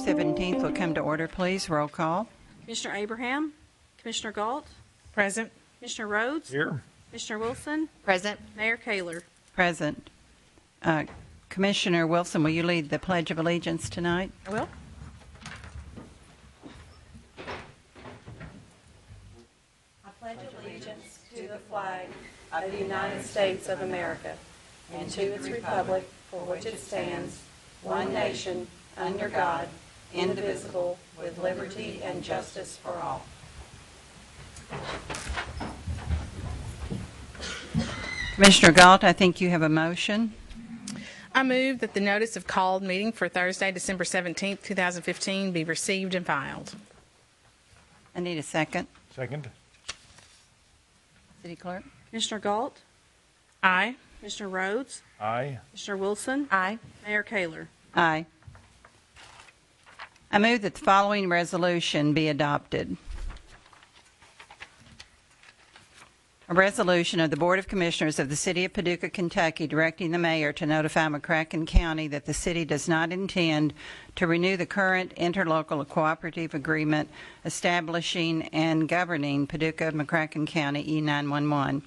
17th will come to order, please. Roll call. Commissioner Abraham, Commissioner Galt, Present. Commissioner Rhodes, Here. Commissioner Wilson, Present. Mayor Kaler. Present. Commissioner Wilson, will you lead the Pledge of Allegiance tonight? I will. I pledge allegiance to the flag of the United States of America and to its republic for which it stands, one nation, under God, indivisible, with liberty and justice for all. Commissioner Galt, I think you have a motion. I move that the notice of called meeting for Thursday, December 17th, 2015 be received and filed. I need a second. Second. City Clerk? Commissioner Galt, Aye. Commissioner Rhodes, Aye. Commissioner Wilson, Aye. Mayor Kaler. Aye. I move that the following resolution be adopted. A resolution of the Board of Commissioners of the City of Paducah, Kentucky, directing the mayor to notify McCracken County that the city does not intend to renew the current interlocal cooperative agreement establishing and governing Paducah-McCracken County E911.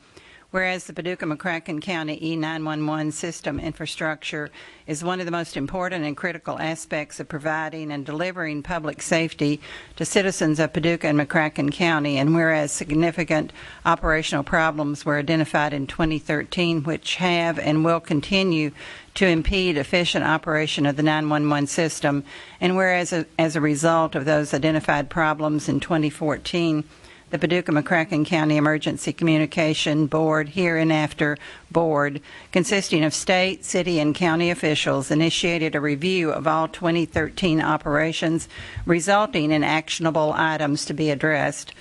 Whereas the Paducah-McCracken County E911 system infrastructure is one of the most important and critical aspects of providing and delivering public safety to citizens of Paducah and McCracken County, and whereas significant operational problems were identified in 2013 which have and will continue to impede efficient operation of the 911 system, and whereas as a result of those identified problems in 2014, the Paducah-McCracken County Emergency Communication Board, hereinafter Board, consisting of state, city, and county officials, initiated a review of all 2013 operations, resulting in actionable items to be addressed.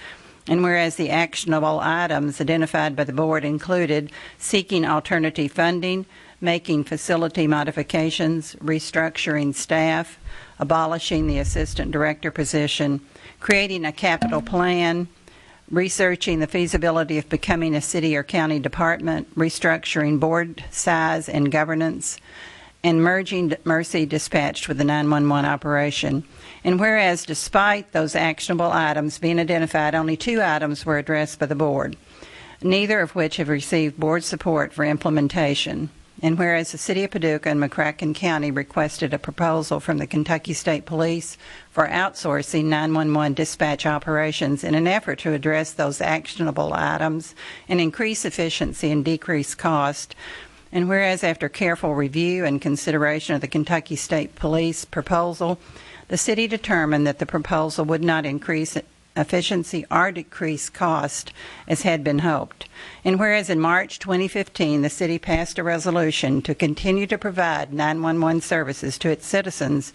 And whereas the actionable items identified by the Board included seeking alternative funding, making facility modifications, restructuring staff, abolishing the assistant director position, creating a capital plan, researching the feasibility of becoming a city or county department, restructuring board size and governance, and merging Mercy Dispatched with the 911 operation. And whereas despite those actionable items being identified, only 2 items were addressed by the board, neither of which have received board support for implementation. And whereas the City of Paducah and McCracken County requested a proposal from the Kentucky State Police for outsourcing 911 dispatch operations in an effort to address those actionable items and increase efficiency and decrease cost. And whereas after careful review and consideration of the Kentucky State Police proposal, the city determined that the proposal would not increase efficiency or decrease cost as had been hoped. And whereas in March 2015 the city passed a resolution to continue to provide 911 services to its citizens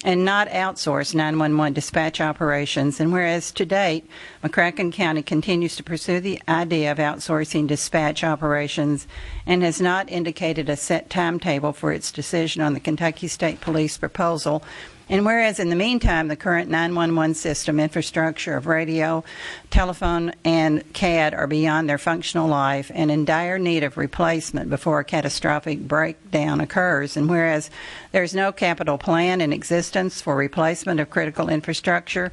and not outsource 911 dispatch operations, and whereas to date McCracken County continues to pursue the idea of outsourcing dispatch operations and has not indicated a set timetable for its decision on the Kentucky State Police proposal, and whereas in the meantime the current 911 system infrastructure of radio, telephone, and CAD are beyond their functional life and in dire need of replacement before a catastrophic breakdown occurs, and whereas there is no capital plan in existence for replacement of critical infrastructure,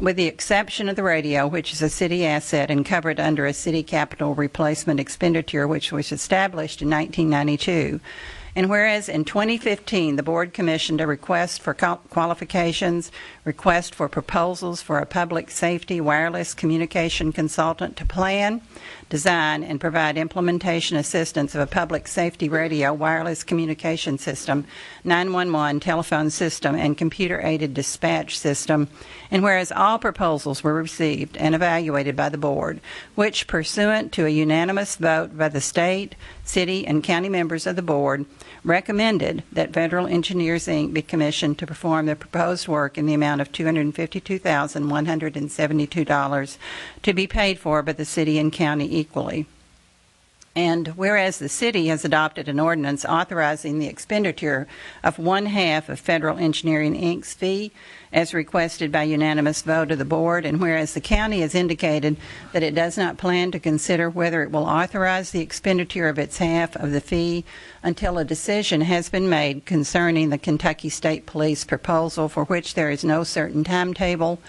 with the exception of the radio, which is a city asset and covered under a city capital replacement expenditure which was established in 1992. And whereas in 2015 the Board commissioned a request for qualifications, request for proposals for a public safety wireless communication consultant to plan, design, and provide implementation assistance of a public safety radio wireless communication system, 911 telephone system, and computer-aided dispatch system, and whereas all proposals were received and evaluated by the Board, which pursuant to a unanimous vote by the state, city, and county members of the Board, recommended that Federal Engineers, Inc. be commissioned to perform the proposed work in the amount of $252,172 to be paid for by the city and county equally. And whereas the city has adopted an ordinance authorizing the expenditure of 1/2 of Federal Engineering, Inc.'s fee as requested by unanimous vote of the board, and whereas the county has indicated that it does not plan to consider whether it will authorize the expenditure of its half of the fee until a decision has been made concerning the Kentucky State Police proposal, for which there is no certain timetable,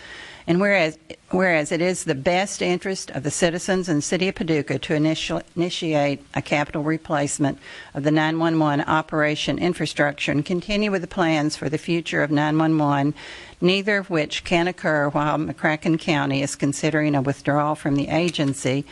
and whereas it is the best interest of the citizens and City of Paducah to initiate a capital replacement of the 911 operation infrastructure and continue with the plans for the future of 911, neither of which can occur while McCracken County is considering a withdrawal from the agency.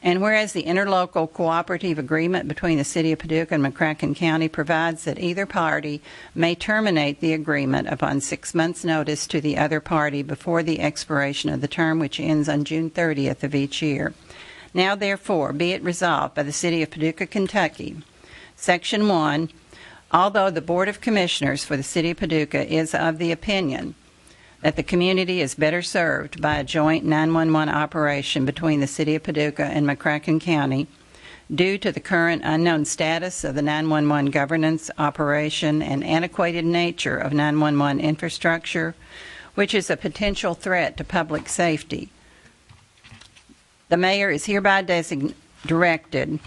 And whereas the interlocal cooperative agreement between the City of Paducah and McCracken County provides that either party may terminate the agreement upon 6 months' notice to the other party before the expiration of the term, which ends on June 30th of each year. Now, therefore, be it resolved by the City of Paducah, Kentucky, Section 1, although the Board of Commissioners for the City of Paducah is of the opinion that the community is better served by a joint 911 operation between the City of Paducah and McCracken County, due to the current unknown status of the 911 governance operation and antiquated nature of 911 infrastructure, which is a potential threat to public safety. The mayor is hereby directed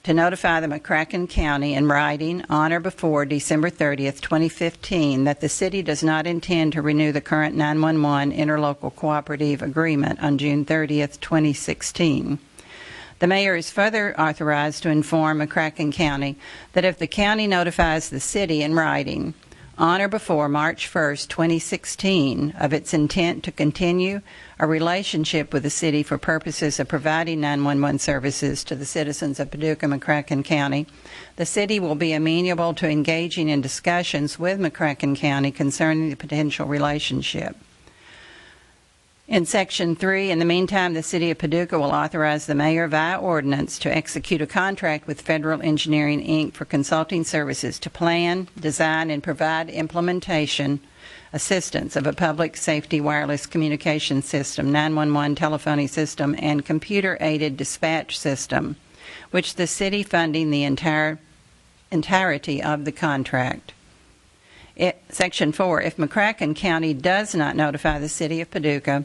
to notify the McCracken County in writing on or before December 30th, 2015, that the city does not intend to renew the current 911 interlocal cooperative agreement on June 30th, 2016. The mayor is further authorized to inform McCracken County that if the county notifies the city in writing on or before March 1st, 2016, of its intent to continue a relationship with the city for purposes of providing 911 services to the citizens of Paducah, McCracken County, the city will be amenable to engaging in discussions with McCracken County concerning the potential relationship. In Section 3, in the meantime, the City of Paducah will authorize the mayor via ordinance to execute a contract with Federal Engineering, Inc. for consulting services to plan, design, and provide implementation assistance of a public safety wireless communication system, 911 telephony system, and computer-aided dispatch system, which the city funding the entirety of the contract. Section 4, if McCracken County does not notify the City of Paducah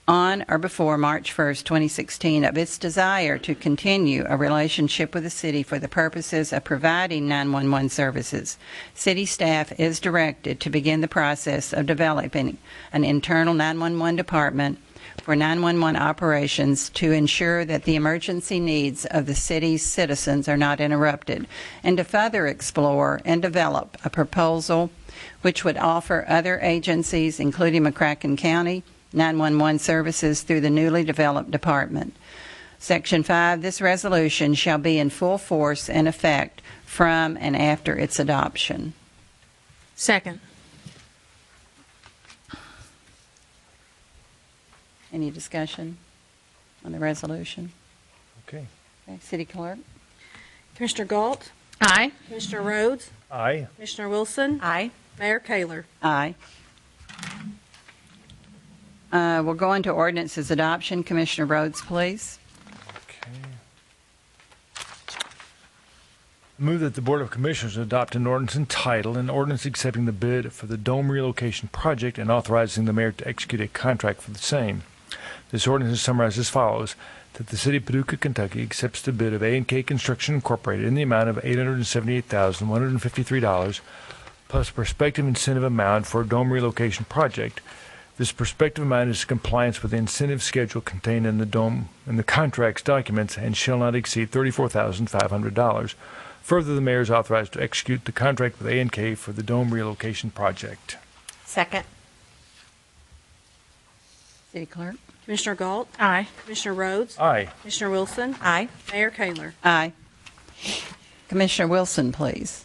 on or before March 1st, 2016, of its desire to continue a relationship with the city for the purposes of providing 911 services, city staff is directed to begin the process of developing an internal 911 department for 911 operations to ensure that the emergency needs of the city's citizens are not interrupted, and to further explore and develop a proposal which would offer other agencies, including McCracken County, 911 services through the newly developed department. Section 5, this resolution shall be in full force and effect from and after its adoption. Second. Any discussion on the resolution? Okay. City Clerk? Commissioner Galt, Aye. Commissioner Rhodes, Aye. Commissioner Wilson, Aye. Mayor Kaler. Aye. We'll go into ordinances adoption. Commissioner Rhodes, please. Okay. Move that the Board of Commissioners adopt an ordinance entitled, an ordinance accepting the bid for the dome relocation project and authorizing the mayor to execute a contract for the same. This ordinance is summarized as follows: that the City of Paducah, Kentucky accepts the bid of A&K Construction Incorporated in the amount of $878,153 plus prospective incentive amount for a dome relocation project. This prospective amount is in compliance with the incentive schedule contained in the contract's documents and shall not exceed $34,500. Further, the mayor is authorized to execute the contract with A&K for the dome relocation project. Second. City Clerk? Commissioner Galt, Aye. Commissioner Rhodes, Aye. Commissioner Wilson, Aye. Mayor Kaler. Aye. Commissioner Wilson, please.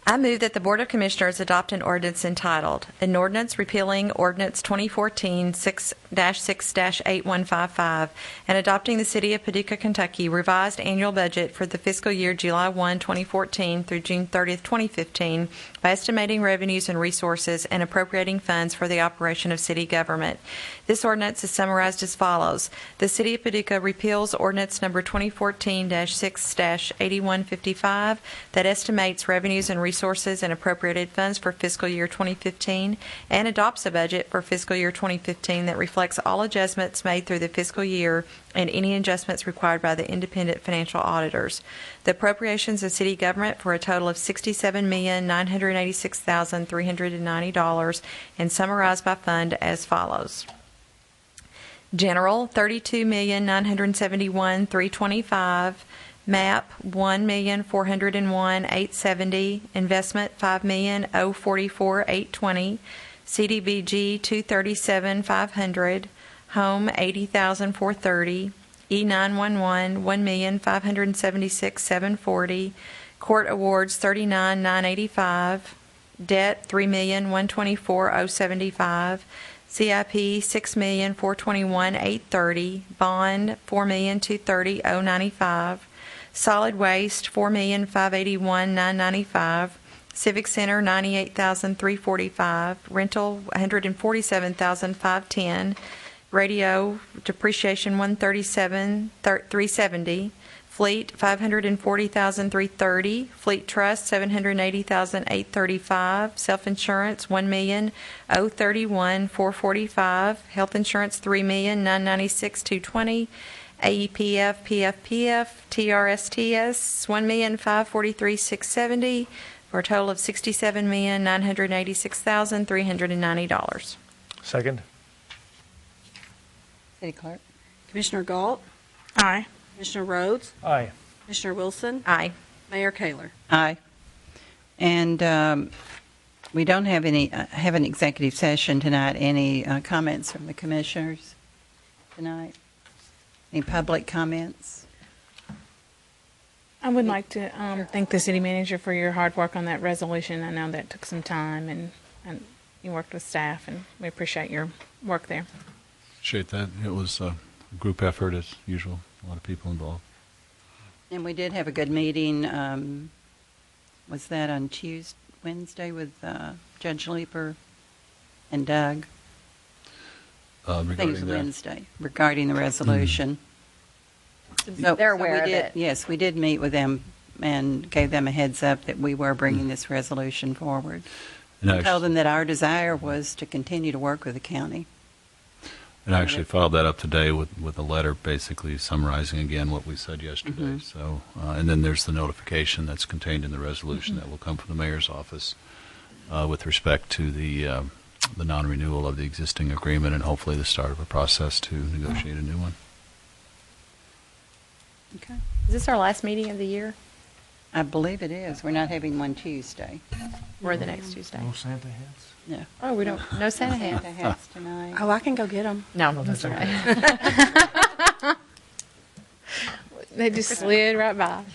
I move that the Board of Commissioners adopt an ordinance entitled, An Ordinance Repealing Ordinance 2014-6-8155 and adopting the City of Paducah, Kentucky revised annual budget for the fiscal year July 1, 2014 through June 30, 2015 by estimating revenues and resources and appropriating funds for the operation of city government. This ordinance is summarized as follows. The City of Paducah repeals ordinance number 2014-6-8155 that estimates revenues and resources and appropriated funds for fiscal year 2015 and adopts a budget for fiscal year 2015 that reflects all adjustments made through the fiscal year and any adjustments required by the independent financial auditors. The appropriations of city government for a total of $67,986,390 and summarized by fund as follows. General, $32,971,325. MAP, $1,401,870. Investment, $5,044,820. CDBG, $237,500. Home, $80,430. E911, $1,576,740. Court awards, $39,985. Debt, $3,124,075. CIP, $6,421,830. Bond, $4,230,095. Solid waste, $4,581,995. Civic Center, $98,345. Rental, $147,510. Radio depreciation, $137,370. Fleet, $540,330. Fleet Trust, $780,835. Self-insurance, $1,031,445. Health insurance, $3,996,220. AEPF, PFPF, TRSTS, $1,543,670 for a total of $67,986,390. Second. City Clerk. Commissioner Galt, Aye. Commissioner Rhodes, Aye. Commissioner Wilson, Aye. Mayor Kaler. Aye. And we don't have an executive session tonight. Any comments from the commissioners tonight? Any public comments? I would like to thank the city manager for your hard work on that resolution. I know that took some time, and you worked with staff, and we appreciate your work there. Appreciate that. It was a group effort as usual. A lot of people involved. And we did have a good meeting. Was that on Wednesday with Judge Leeper and Doug? I think it was Wednesday, regarding the resolution. So, They're aware of it. Yes, we did meet with them and gave them a heads up that we were bringing this resolution forward. And I told them that our desire was to continue to work with the county. And I actually followed that up today with a letter basically summarizing again what we said yesterday. Mm-hmm. So, and then there's the notification that's contained in the resolution that will come from the mayor's office with respect to the non-renewal of the existing agreement and hopefully the start of a process to negotiate a new one. Okay. Is this our last meeting of the year? I believe it is. We're not having one Tuesday. Or the next Tuesday? No Santa hats? No. Oh, we don't. No Santa Santa hat. hats tonight. Oh, I can go get them. No, that's all right. They just slid right by.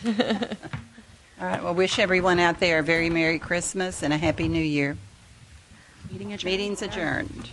All right. Well, wish everyone out there a very Merry Christmas and a Happy New Year. Meeting adjourned. Meeting's adjourned.